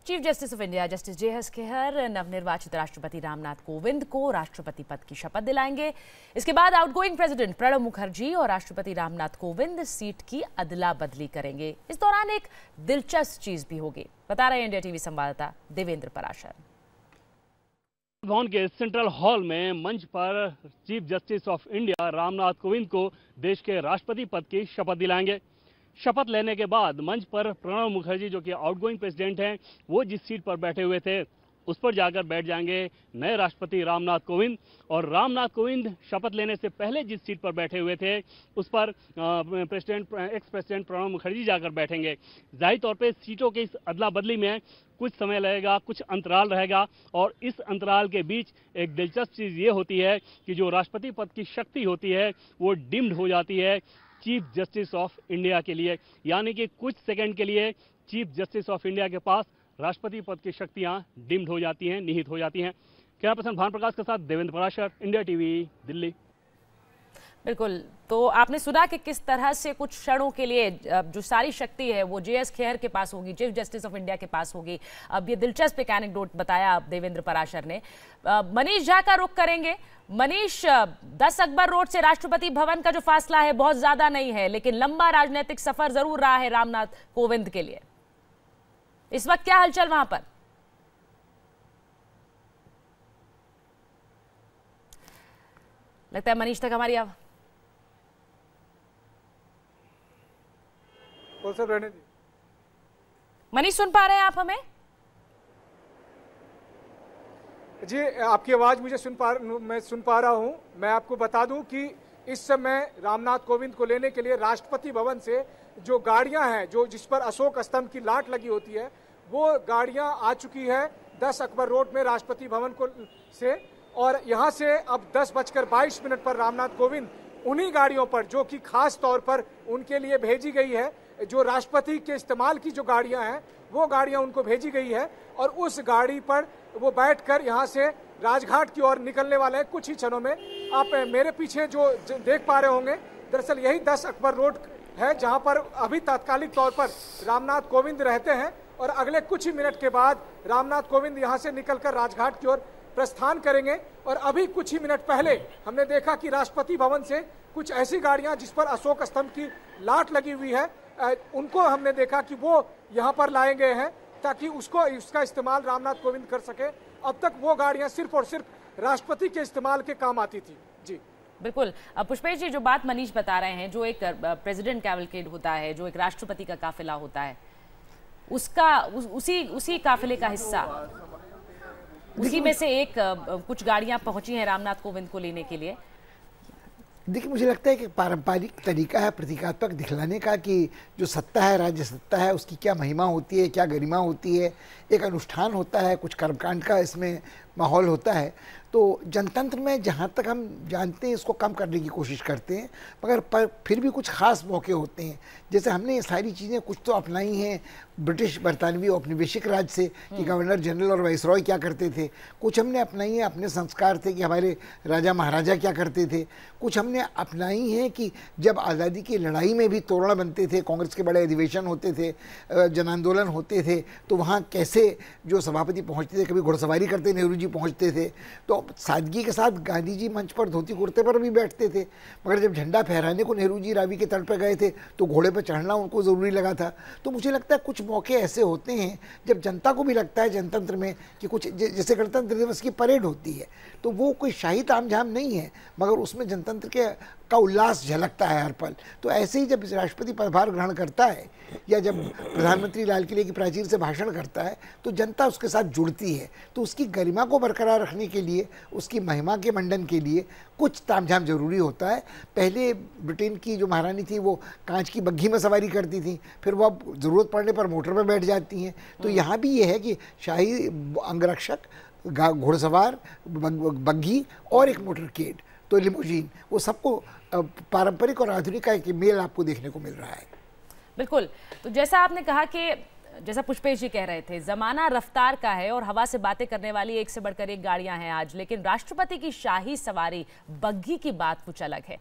Chief justice of India justice JS. Khehar नवनिर्वाचित राष्ट्रपति रामनाथ कोविंद को राष्ट्रपति पद की शपथ दिलाएंगे। इसके बाद आउटगोइंग प्रेसिडेंट प्रणब मुखर्जी और राष्ट्रपति रामनाथ कोविंद सीट की अदला बदली करेंगे। इस दौरान एक दिलचस्प चीज भी होगी, बता रहे हैं इंडिया टीवी संवाददाता देवेंद्र पराशर। भवन के सेंट्रल हॉल में मंच पर chief justice of India Ramnath Kovind को देश के राष्ट्रपति पद की शपथ दिलाएंगे। शपथ लेने के बाद मंच पर प्रणब मुखर्जी जो कि आउटगोइंग प्रेसिडेंट हैं, वो जिस सीट पर बैठे हुए थे उस पर जाकर बैठ जाएंगे नए राष्ट्रपति रामनाथ कोविंद। और रामनाथ कोविंद शपथ लेने से पहले जिस सीट पर बैठे हुए थे उस पर एक्स प्रेसिडेंट प्रणब मुखर्जी जाकर बैठेंगे। जाहिर तौर पे सीटों की इस अदला बदली में कुछ समय लगेगा, कुछ अंतराल रहेगा और इस अंतराल के बीच एक दिलचस्प चीज़ ये होती है कि जो राष्ट्रपति पद की शक्ति होती है वो डिम्ड हो जाती है चीफ जस्टिस ऑफ इंडिया के लिए, यानी कि कुछ सेकंड के लिए चीफ जस्टिस ऑफ इंडिया के पास राष्ट्रपति पद की शक्तियां डिम्ड हो जाती हैं, निहित हो जाती हैं। कैमरा पर्सन भान प्रकाश के साथ देवेंद्र पराशर, इंडिया टीवी, दिल्ली। बिल्कुल, तो आपने सुना कि किस तरह से कुछ क्षणों के लिए जो सारी शक्ति है वो जे.एस. खेहर के पास होगी, चीफ जस्टिस ऑफ इंडिया के पास होगी। अब ये दिलचस्प एक एनेक्डोट बताया देवेंद्र पराशर ने। मनीष झा का रुख करेंगे। मनीष, 10 अकबर रोड से राष्ट्रपति भवन का जो फासला है बहुत ज्यादा नहीं है, लेकिन लंबा राजनीतिक सफर जरूर रहा है रामनाथ कोविंद के लिए। इस वक्त क्या हलचल वहां पर? लगता है मनीष तक हमारी रहने दी। मनीष, सुन पा रहे हैं आप हमें? जी, आपकी आवाज मैं सुन पा रहा हूं। मैं आपको बता दूं कि इस समय रामनाथ कोविंद को लेने के लिए राष्ट्रपति भवन से जो गाड़ियां हैं, जिस पर अशोक स्तंभ की लाट लगी होती है, वो गाड़ियां आ चुकी है 10 अकबर रोड में राष्ट्रपति भवन को से। और यहां से अब 10:22 पर रामनाथ कोविंद उन्हीं गाड़ियों पर, जो कि खास तौर पर उनके लिए भेजी गई है, जो राष्ट्रपति के इस्तेमाल की जो गाड़ियां हैं वो गाड़ियां उनको भेजी गई है, और उस गाड़ी पर वो बैठकर यहां से राजघाट की ओर निकलने वाले हैं कुछ ही क्षणों में। आप मेरे पीछे जो देख पा रहे होंगे, दरअसल यही 10 अकबर रोड है जहां पर अभी तात्कालिक तौर पर रामनाथ कोविंद रहते हैं, और अगले कुछ ही मिनट के बाद रामनाथ कोविंद यहां से निकलकर राजघाट की ओर प्रस्थान करेंगे। और अभी कुछ ही मिनट पहले हमने देखा कि राष्ट्रपति भवन से कुछ ऐसी गाड़ियां जिस पर अशोक स्तंभ की लाट लगी हुई है, उनको हमने देखा कि वो यहां पर लाए गए हैं ताकि उसका इस्तेमाल रामनाथ कोविंद कर सके। अब तक वो गाड़ियां सिर्फ और सिर्फ राष्ट्रपति के इस्तेमाल के काम आती थी। जी बिल्कुल। पुष्पेश जी, जो बात मनीष बता रहे हैं, जो एक प्रेसिडेंट कैवलकेड होता है, जो एक राष्ट्रपति का काफिला होता है, उसका उसी काफिले का हिस्सा, उसी में से एक कुछ गाड़ियां पहुंची हैं रामनाथ कोविंद को लेने के लिए। देखिए, मुझे लगता है कि पारंपरिक तरीका है प्रतीकात्मक दिखलाने का कि जो सत्ता है, राज्य सत्ता है, उसकी क्या महिमा होती है, क्या गरिमा होती है। एक अनुष्ठान होता है, कुछ कर्मकांड का इसमें माहौल होता है। तो जनतंत्र में जहाँ तक हम जानते हैं इसको कम करने की कोशिश करते हैं, मगर फिर भी कुछ ख़ास मौके होते हैं। जैसे हमने ये सारी चीज़ें कुछ तो अपनाई हैं ब्रिटिश बरतानवी औपनिवेशिक राज से, कि गवर्नर जनरल और वाइसरॉय क्या करते थे। कुछ हमने अपनाई हैं, अपने संस्कार थे कि हमारे राजा महाराजा क्या करते थे। कुछ हमने अपनाई हैं कि जब आज़ादी की लड़ाई में भी तोरण बनते थे, कांग्रेस के बड़े अधिवेशन होते थे, जन आंदोलन होते थे, तो वहाँ कैसे जो सभापति पहुँचते थे, कभी घुड़सवारी करते नेहरू जी पहुँचते थे, तो सादगी के साथ गांधी जी मंच पर धोती कुर्ते पर भी बैठते थे। मगर जब झंडा फहराने को नेहरू जी रावी के तट पर गए थे तो घोड़े पर चढ़ना उनको ज़रूरी लगा था। तो मुझे लगता है कुछ मौके ऐसे होते हैं जब जनता को भी लगता है जनतंत्र में कि कुछ, जैसे गणतंत्र दिवस की परेड होती है, तो वो कोई शाही तामझाम नहीं है, मगर उसमें जनतंत्र का उल्लास झलकता है हर पल। तो ऐसे ही जब राष्ट्रपति पदभार ग्रहण करता है या जब प्रधानमंत्री लाल किले की प्राचीर से भाषण करता है तो जनता उसके साथ जुड़ती है। तो उसकी गरिमा को बरकरार रखने के लिए, उसकी महिमा के मंडन के लिए कुछ तामझाम जरूरी होता है। पहले ब्रिटेन की जो महारानी थी वो कांच की बग्घी में सवारी करती थी, फिर वो अब ज़रूरत पड़ने पर मोटर पर बैठ जाती हैं। तो यहाँ भी ये है कि शाही अंगरक्षक, घुड़सवार, बग्घी और एक मोटरकेड, तो लिमोजीन, वो सबको पारंपरिक और आधुनिक का एक मेल आपको देखने को मिल रहा है। बिल्कुल। तो जैसा आपने कहा कि जैसा पुष्पेश जी कह रहे थे, जमाना रफ्तार का है और हवा से बातें करने वाली एक से बढ़कर एक गाड़ियां हैं आज, लेकिन राष्ट्रपति की शाही सवारी, बग्घी की बात कुछ अलग है।